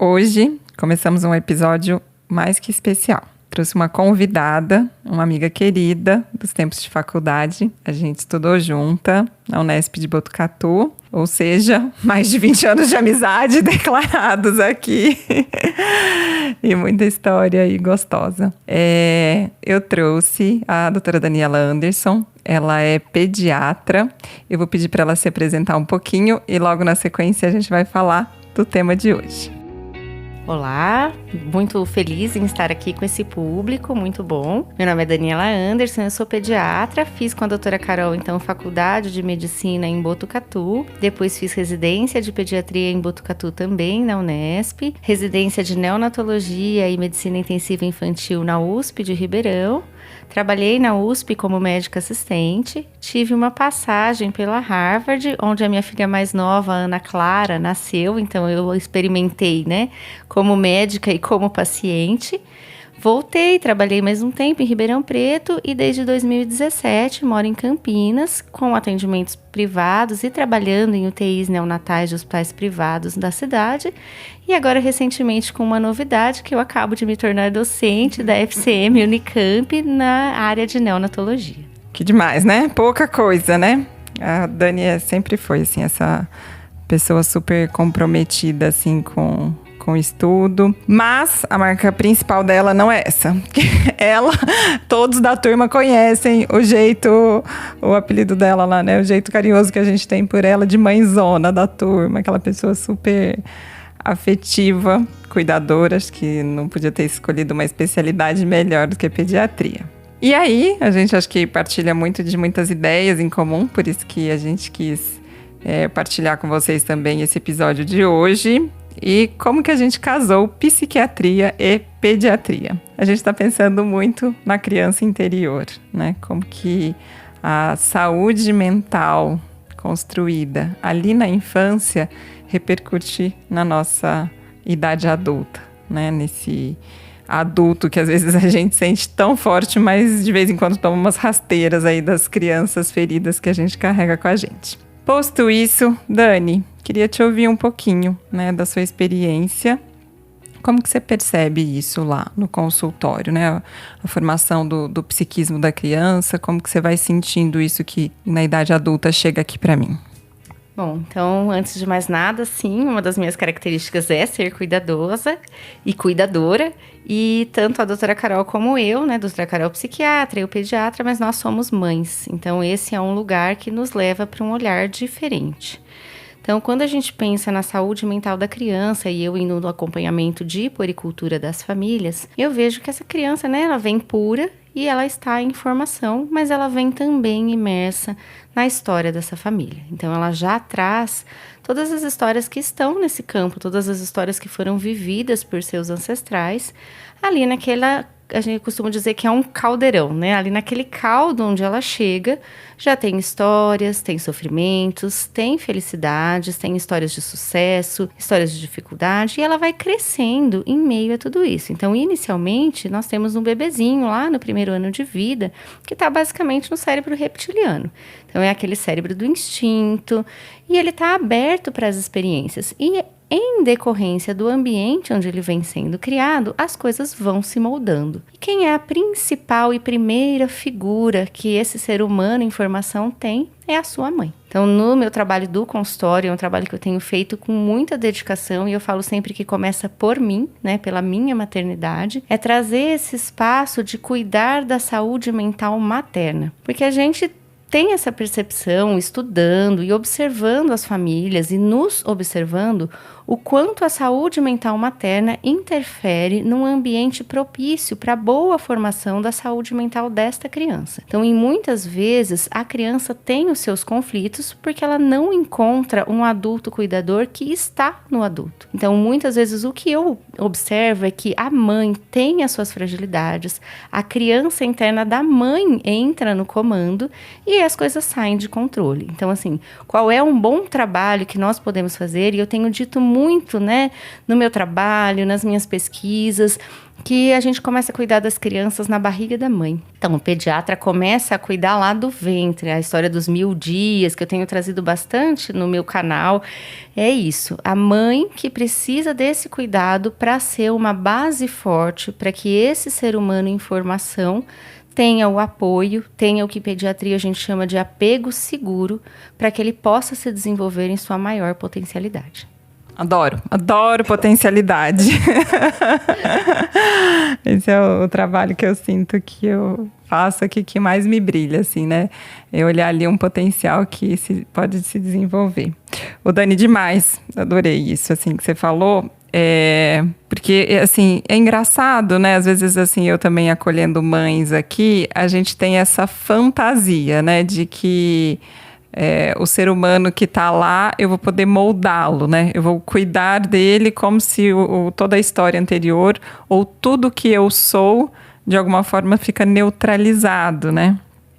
Hoje começamos um episódio mais que especial. Trouxe uma convidada, uma amiga querida dos tempos de faculdade. A gente estudou junta na Unesp de Botucatu, ou seja, mais de 20 anos de amizade declarados aqui. E muita história aí gostosa. Eu trouxe a doutora Daniela Anderson. Ela é pediatra. Eu vou pedir para ela se apresentar um pouquinho e logo na sequência a gente vai falar do tema de hoje. Olá, muito feliz em estar aqui com esse público, muito bom. Meu nome é Daniela Anderson, eu sou pediatra, fiz com a doutora Carol, então, faculdade de medicina em Botucatu, depois fiz residência de pediatria em Botucatu também, na Unesp, residência de neonatologia e medicina intensiva infantil na USP de Ribeirão. Trabalhei na USP como médica assistente, tive uma passagem pela Harvard, onde a minha filha mais nova, Ana Clara, nasceu, então eu experimentei, como médica e como paciente. Voltei, trabalhei mais um tempo em Ribeirão Preto e desde 2017 moro em Campinas, com atendimentos privados e trabalhando em UTIs neonatais de hospitais privados da cidade. E agora, recentemente, com uma novidade, que eu acabo de me tornar docente da FCM Unicamp na área de neonatologia. Que demais, né? Pouca coisa, né? A Dani sempre foi, assim, essa pessoa super comprometida, assim, com o estudo, mas a marca principal dela não é essa. Ela, todos da turma conhecem o apelido dela lá, né? O jeito carinhoso que a gente tem por ela de mãezona da turma, aquela pessoa super afetiva, cuidadora, acho que não podia ter escolhido uma especialidade melhor do que pediatria. E aí, a gente acho que partilha muitas ideias em comum, por isso que a gente quis partilhar com vocês também esse episódio de hoje. E como que a gente casou psiquiatria e pediatria? A gente está pensando muito na criança interior, né? Como que a saúde mental construída ali na infância repercute na nossa idade adulta, né? Nesse adulto que às vezes a gente sente tão forte, mas de vez em quando toma umas rasteiras aí das crianças feridas que a gente carrega com a gente. Posto isso, Dani, queria te ouvir um pouquinho, da sua experiência. Como que você percebe isso lá no consultório, né? A formação do psiquismo da criança, como que você vai sentindo isso que na idade adulta chega aqui para mim? Bom, então, antes de mais nada, sim, uma das minhas características é ser cuidadosa e cuidadora. E tanto a doutora Carol como eu, doutora Carol psiquiatra, eu pediatra, mas nós somos mães. Então, esse é um lugar que nos leva para um olhar diferente. Então, quando a gente pensa na saúde mental da criança e eu indo no acompanhamento de puericultura das famílias, eu vejo que essa criança, ela vem pura e ela está em formação, mas ela vem também imersa na história dessa família. Então, ela já traz todas as histórias que estão nesse campo, todas as histórias que foram vividas por seus ancestrais, ali naquela... A gente costuma dizer que é um caldeirão, Ali naquele caldo onde ela chega, já tem histórias, tem sofrimentos, tem felicidades, tem histórias de sucesso, histórias de dificuldade, e ela vai crescendo em meio a tudo isso. Então, inicialmente, nós temos um bebezinho lá no primeiro ano de vida, que está basicamente no cérebro reptiliano. Então, é aquele cérebro do instinto, e ele está aberto para as experiências. E em decorrência do ambiente onde ele vem sendo criado, as coisas vão se moldando. E quem é a principal e primeira figura que esse ser humano em formação tem é a sua mãe. Então, no meu trabalho do consultório, é um trabalho que eu tenho feito com muita dedicação, e eu falo sempre que começa por mim, pela minha maternidade, é trazer esse espaço de cuidar da saúde mental materna. Porque a gente tem essa percepção, estudando e observando as famílias e nos observando, o quanto a saúde mental materna interfere num ambiente propício para a boa formação da saúde mental desta criança. Então, muitas vezes, a criança tem os seus conflitos porque ela não encontra um adulto cuidador que está no adulto. Então, muitas vezes, o que eu observo é que a mãe tem as suas fragilidades, a criança interna da mãe entra no comando e as coisas saem de controle. Então, assim, qual é um bom trabalho que nós podemos fazer? E eu tenho dito muito, né, no meu trabalho, nas minhas pesquisas, que a gente começa a cuidar das crianças na barriga da mãe. Então, o pediatra começa a cuidar lá do ventre. A história dos 1000 dias, que eu tenho trazido bastante no meu canal, é isso. A mãe que precisa desse cuidado para ser uma base forte, para que esse ser humano em formação tenha o apoio, tenha o que pediatria a gente chama de apego seguro, para que ele possa se desenvolver em sua maior potencialidade. Adoro potencialidade. Esse é o trabalho que eu sinto que eu faço aqui, que mais me brilha, assim, né? Eu olhar ali um potencial que pode se desenvolver. O Dani, demais, adorei isso, assim, que você falou. Porque, assim, é engraçado, né? Às vezes, assim, eu também acolhendo mães aqui, a gente tem essa fantasia, né? De que o ser humano que está lá, eu vou poder moldá-lo, né? Eu vou cuidar dele como se toda a história anterior ou tudo que eu sou, de alguma forma, fica neutralizado, né?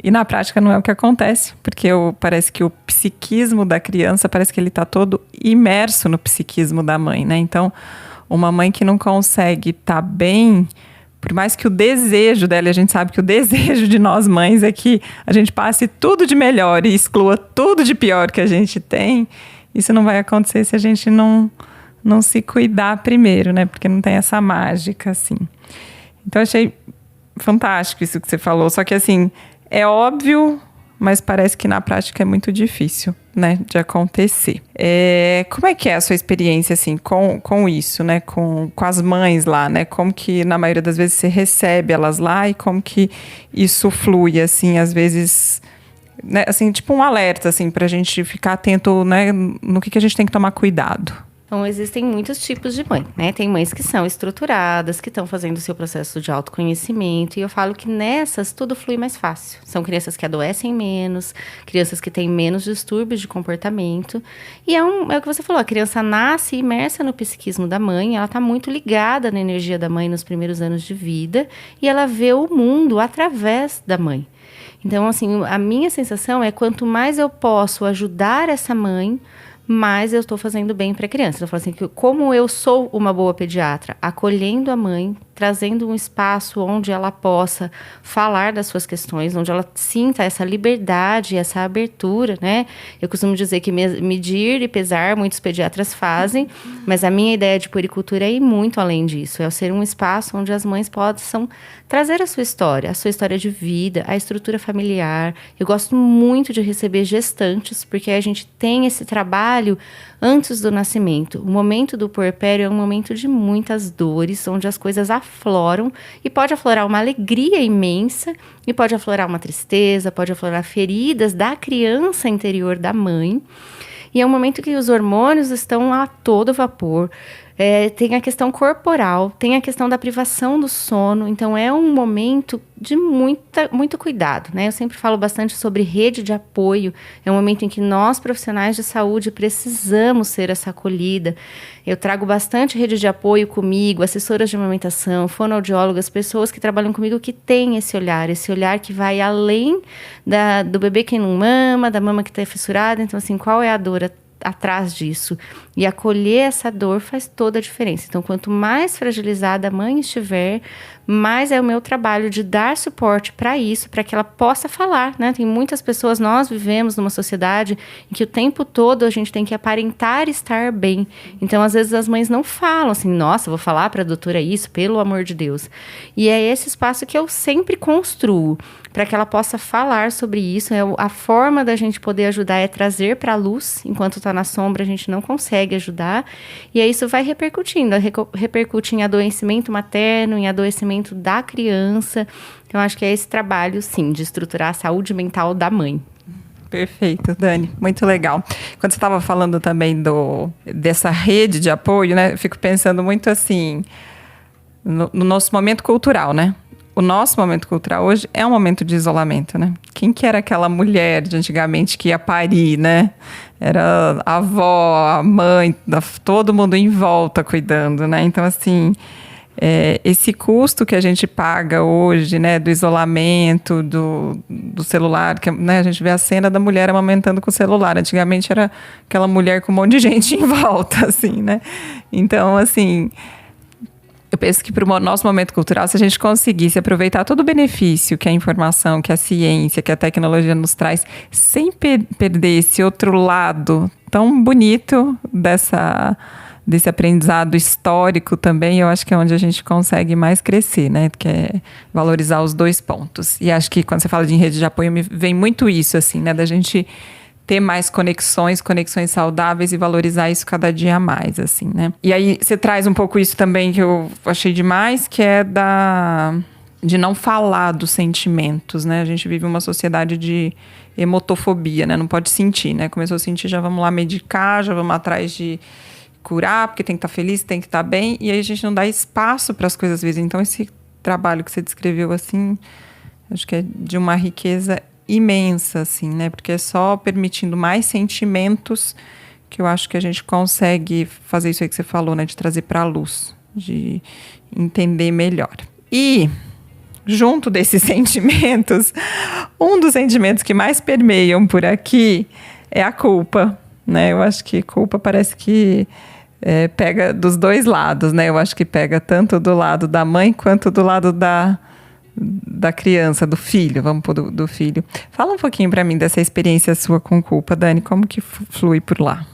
E na prática não é o que acontece, porque parece que o psiquismo da criança, parece que ele está todo imerso no psiquismo da mãe, né? Então, uma mãe que não consegue estar bem, por mais que o desejo dela, e a gente sabe que o desejo de nós mães é que a gente passe tudo de melhor e exclua tudo de pior que a gente tem, isso não vai acontecer se a gente não se cuidar primeiro, né? Porque não tem essa mágica, assim. Então, achei fantástico isso que você falou, só que, assim, é óbvio, mas parece que na prática é muito difícil, né, de acontecer. Como é que é a sua experiência, assim, com isso, né, com as mães lá, né? Como que, na maioria das vezes, você recebe elas lá e como que isso flui, assim, às vezes, né, assim, tipo um alerta, assim, pra gente ficar atento, né, no que a gente tem que tomar cuidado. Então, existem muitos tipos de mãe, né? Tem mães que são estruturadas, que estão fazendo o seu processo de autoconhecimento. E eu falo que nessas tudo flui mais fácil. São crianças que adoecem menos, crianças que têm menos distúrbios de comportamento. E é o que você falou, a criança nasce imersa no psiquismo da mãe, ela está muito ligada na energia da mãe nos primeiros anos de vida. E ela vê o mundo através da mãe. Então, assim, a minha sensação é quanto mais eu posso ajudar essa mãe, mas eu estou fazendo bem para a criança. Eu falo assim, que como eu sou uma boa pediatra, acolhendo a mãe, trazendo um espaço onde ela possa falar das suas questões, onde ela sinta essa liberdade, essa abertura, né? Eu costumo dizer que medir e pesar, muitos pediatras fazem, mas a minha ideia de puericultura é ir muito além disso. É ser um espaço onde as mães possam trazer a sua história de vida, a estrutura familiar. Eu gosto muito de receber gestantes, porque a gente tem esse trabalho antes do nascimento. O momento do puerpério é um momento de muitas dores, onde as coisas afloram, e pode aflorar uma alegria imensa, e pode aflorar uma tristeza, pode aflorar feridas da criança interior da mãe. E é um momento que os hormônios estão a todo vapor. Tem a questão corporal, tem a questão da privação do sono. Então, é um momento de muito cuidado, né? Eu sempre falo bastante sobre rede de apoio. É um momento em que nós, profissionais de saúde, precisamos ser essa acolhida. Eu trago bastante rede de apoio comigo, assessoras de amamentação, fonoaudiólogas, pessoas que trabalham comigo que têm esse olhar que vai além do bebê que não mama, da mama que está fissurada. Então, assim, qual é a dor atrás disso? E acolher essa dor faz toda a diferença. Então, quanto mais fragilizada a mãe estiver, mais é o meu trabalho de dar suporte para isso, para que ela possa falar, né? Tem muitas pessoas, nós vivemos numa sociedade em que o tempo todo a gente tem que aparentar estar bem. Então, às vezes as mães não falam assim, nossa, vou falar para a doutora isso, pelo amor de Deus. E é esse espaço que eu sempre construo, para que ela possa falar sobre isso. A forma da gente poder ajudar é trazer para a luz. Enquanto está na sombra, a gente não consegue ajudar. E aí isso vai repercutindo. Repercute em adoecimento materno, em adoecimento da criança. Então, acho que é esse trabalho, sim, de estruturar a saúde mental da mãe. Perfeito, Dani. Muito legal. Quando você estava falando também dessa rede de apoio, né? Eu fico pensando muito assim, no nosso momento cultural, né? O nosso momento cultural hoje é um momento de isolamento, né? Quem que era aquela mulher de antigamente que ia parir, né? Era a avó, a mãe, todo mundo em volta cuidando, né? Então, assim, esse custo que a gente paga hoje, né, do isolamento, do celular, que, né, a gente vê a cena da mulher amamentando com o celular. Antigamente era aquela mulher com um monte de gente em volta, assim, né? Então, assim, eu penso que para o nosso momento cultural, se a gente conseguisse aproveitar todo o benefício que a informação, que a ciência, que a tecnologia nos traz, sem perder esse outro lado tão bonito desse aprendizado histórico também, eu acho que é onde a gente consegue mais crescer, né? Que é valorizar os dois pontos. E acho que quando você fala de rede de apoio, me vem muito isso, assim, né? Da gente ter mais conexões saudáveis e valorizar isso cada dia mais, assim, né? E aí você traz um pouco isso também que eu achei demais, que é de não falar dos sentimentos, né? A gente vive uma sociedade de emotofobia, né? Não pode sentir, né? Começou a sentir, já vamos lá medicar, já vamos atrás de curar, porque tem que estar feliz, tem que estar bem, e aí a gente não dá espaço para as coisas às vezes. Então, esse trabalho que você descreveu, assim, acho que é de uma riqueza imensa, assim, né? Porque é só permitindo mais sentimentos que eu acho que a gente consegue fazer isso aí que você falou, né? De trazer para a luz, de entender melhor. E, junto desses sentimentos, um dos sentimentos que mais permeiam por aqui é a culpa, né? Eu acho que culpa parece que pega dos dois lados, né? Eu acho que pega tanto do lado da mãe quanto do lado da criança, do filho, vamos pôr do filho. Fala um pouquinho para mim dessa experiência sua com culpa, Dani, como que flui por lá?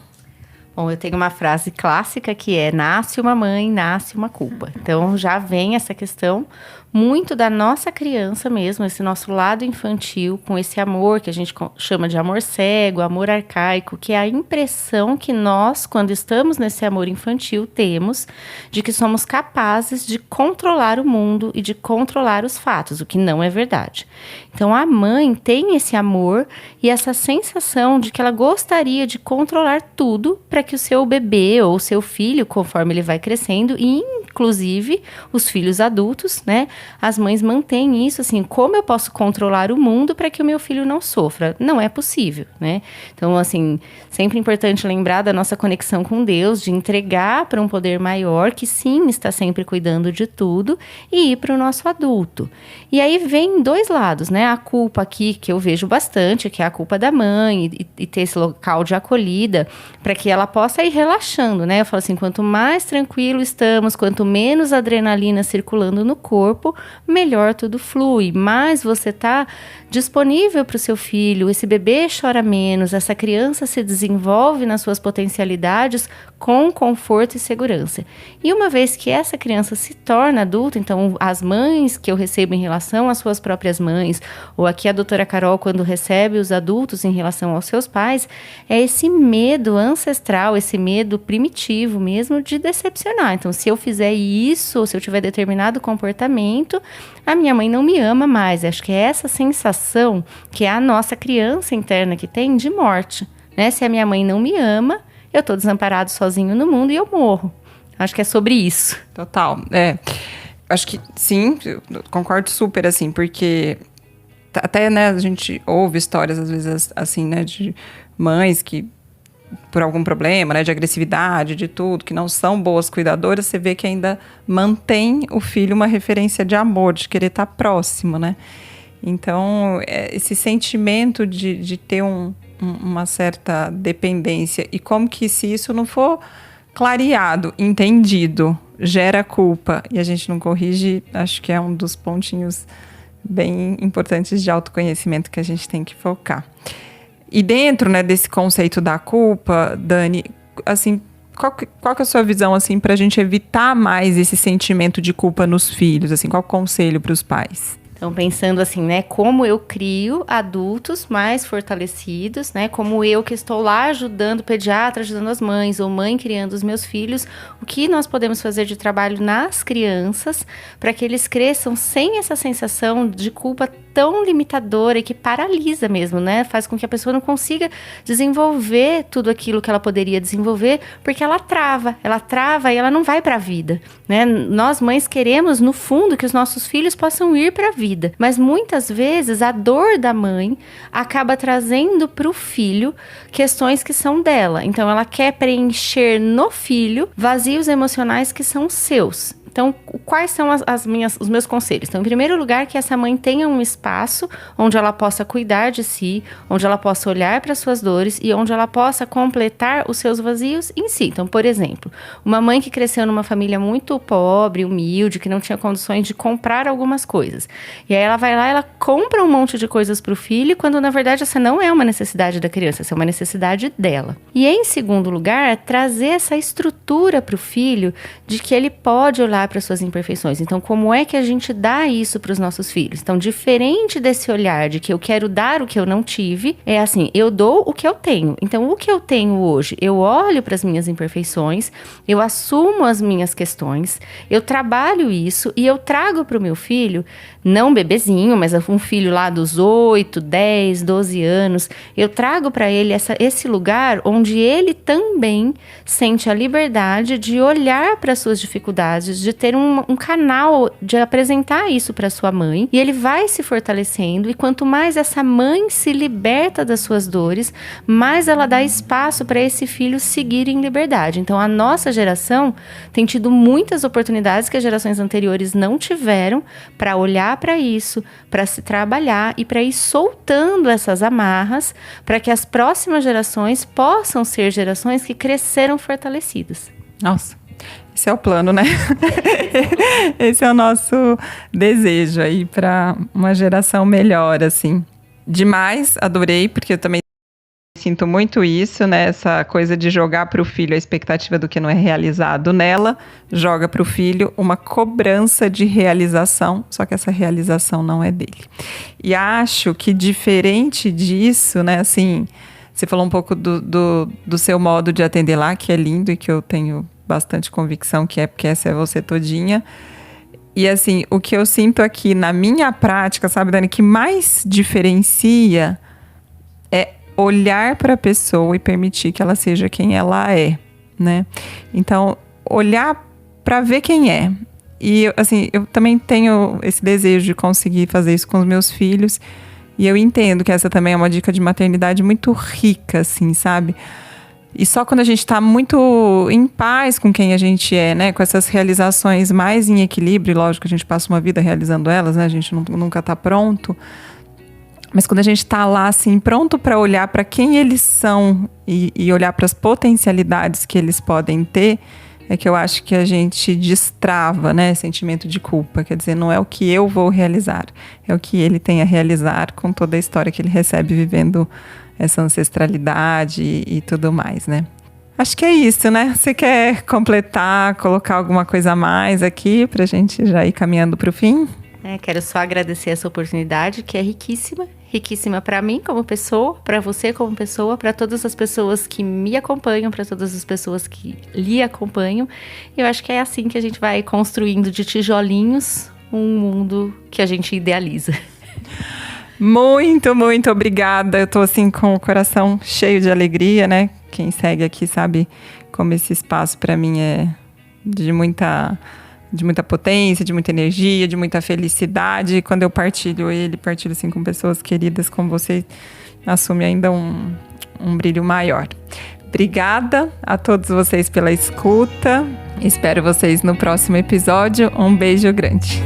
Bom, eu tenho uma frase clássica que é: nasce uma mãe, nasce uma culpa. Então, já vem essa questão muito da nossa criança mesmo, esse nosso lado infantil, com esse amor que a gente chama de amor cego, amor arcaico, que é a impressão que nós, quando estamos nesse amor infantil, temos de que somos capazes de controlar o mundo e de controlar os fatos, o que não é verdade. Então, a mãe tem esse amor e essa sensação de que ela gostaria de controlar tudo para que o seu bebê ou o seu filho, conforme ele vai crescendo, e inclusive os filhos adultos, né? As mães mantêm isso, assim, como eu posso controlar o mundo para que o meu filho não sofra? Não é possível, né? Então, assim, sempre importante lembrar da nossa conexão com Deus, de entregar para um poder maior, que sim, está sempre cuidando de tudo, e ir para o nosso adulto. E aí vem dois lados, né? A culpa aqui, que eu vejo bastante, que é a culpa da mãe, e ter esse local de acolhida, para que ela possa ir relaxando, né? Eu falo assim, quanto mais tranquilo estamos, quanto menos adrenalina circulando no corpo, melhor tudo flui, mais você está disponível para o seu filho, esse bebê chora menos, essa criança se desenvolve nas suas potencialidades com conforto e segurança. E uma vez que essa criança se torna adulta, então as mães que eu recebo em relação às suas próprias mães, ou aqui a doutora Carol quando recebe os adultos em relação aos seus pais, é esse medo ancestral, esse medo primitivo mesmo de decepcionar. Então, se eu fizer isso, ou se eu tiver determinado comportamento, a minha mãe não me ama mais. Acho que é essa sensação que é a nossa criança interna que tem de morte, né? Se a minha mãe não me ama, eu tô desamparado sozinho no mundo e eu morro. Acho que é sobre isso. Total. Acho que sim, eu concordo super, assim, porque até, né, a gente ouve histórias, às vezes, assim, né, de mães que, por algum problema, né, de agressividade, de tudo, que não são boas cuidadoras, você vê que ainda mantém o filho uma referência de amor, de querer estar próximo, né? Então, esse sentimento de ter uma certa dependência, e como que se isso não for clareado, entendido, gera culpa, e a gente não corrige, acho que é um dos pontinhos bem importantes de autoconhecimento que a gente tem que focar. E dentro, né, desse conceito da culpa, Dani, assim, qual que é a sua visão, assim, para a gente evitar mais esse sentimento de culpa nos filhos? Assim, qual o conselho para os pais? Então, pensando assim, né, como eu crio adultos mais fortalecidos, né, como eu que estou lá ajudando o pediatra, ajudando as mães, ou mãe criando os meus filhos, o que nós podemos fazer de trabalho nas crianças para que eles cresçam sem essa sensação de culpa tão limitadora e que paralisa mesmo, né, faz com que a pessoa não consiga desenvolver tudo aquilo que ela poderia desenvolver, porque ela trava e ela não vai para a vida, né? Nós mães queremos, no fundo, que os nossos filhos possam ir para a vida, mas muitas vezes a dor da mãe acaba trazendo para o filho questões que são dela, então ela quer preencher no filho vazios emocionais que são seus. Então, quais são os meus conselhos? Então, em primeiro lugar, que essa mãe tenha um espaço onde ela possa cuidar de si, onde ela possa olhar para suas dores e onde ela possa completar os seus vazios em si. Então, por exemplo, uma mãe que cresceu numa família muito pobre, humilde, que não tinha condições de comprar algumas coisas. E aí ela vai lá, ela compra um monte de coisas para o filho, quando na verdade essa não é uma necessidade da criança, essa é uma necessidade dela. E em segundo lugar, trazer essa estrutura para o filho de que ele pode olhar para suas imperfeições. Então, como é que a gente dá isso para os nossos filhos? Então, diferente desse olhar de que eu quero dar o que eu não tive, é assim, eu dou o que eu tenho. Então, o que eu tenho hoje, eu olho para as minhas imperfeições, eu assumo as minhas questões, eu trabalho isso e eu trago para o meu filho, não um bebezinho, mas um filho lá dos 8, 10, 12 anos, eu trago para ele esse lugar onde ele também sente a liberdade de olhar para suas dificuldades, de ter um canal de apresentar isso para sua mãe, e ele vai se fortalecendo, e quanto mais essa mãe se liberta das suas dores, mais ela dá espaço para esse filho seguir em liberdade. Então, a nossa geração tem tido muitas oportunidades que as gerações anteriores não tiveram para olhar para isso, para se trabalhar e para ir soltando essas amarras, para que as próximas gerações possam ser gerações que cresceram fortalecidas. Nossa, esse é o plano, né? Esse é o nosso desejo aí para uma geração melhor, assim. Demais, adorei, porque eu também sinto muito isso, né? Essa coisa de jogar para o filho a expectativa do que não é realizado nela, joga para o filho uma cobrança de realização, só que essa realização não é dele. E acho que diferente disso, né? Assim, você falou um pouco do seu modo de atender lá, que é lindo e que eu tenho bastante convicção que é, porque essa é você todinha. E assim, o que eu sinto aqui na minha prática, sabe, Dani, que mais diferencia é olhar para a pessoa e permitir que ela seja quem ela é, né? Então, olhar para ver quem é. E, assim, eu também tenho esse desejo de conseguir fazer isso com os meus filhos. E eu entendo que essa também é uma dica de maternidade muito rica, assim, sabe? E só quando a gente está muito em paz com quem a gente é, né? Com essas realizações mais em equilíbrio, e lógico que a gente passa uma vida realizando elas, né? A gente nunca está pronto. Mas quando a gente está lá, assim, pronto para olhar para quem eles são e olhar para as potencialidades que eles podem ter, é que eu acho que a gente destrava, né, sentimento de culpa. Quer dizer, não é o que eu vou realizar, é o que ele tem a realizar com toda a história que ele recebe vivendo essa ancestralidade e tudo mais, né? Acho que é isso, né? Você quer completar, colocar alguma coisa a mais aqui pra gente já ir caminhando para o fim? Quero só agradecer essa oportunidade, que é riquíssima. Riquíssima para mim como pessoa, para você como pessoa, para todas as pessoas que me acompanham, para todas as pessoas que lhe acompanham. Eu acho que é assim que a gente vai construindo de tijolinhos um mundo que a gente idealiza. Muito, muito obrigada. Eu tô assim com o coração cheio de alegria, né? Quem segue aqui sabe como esse espaço para mim é de muita potência, de muita energia, de muita felicidade. Quando eu partilho assim com pessoas queridas como você, assume ainda um brilho maior. Obrigada a todos vocês pela escuta. Espero vocês no próximo episódio. Um beijo grande.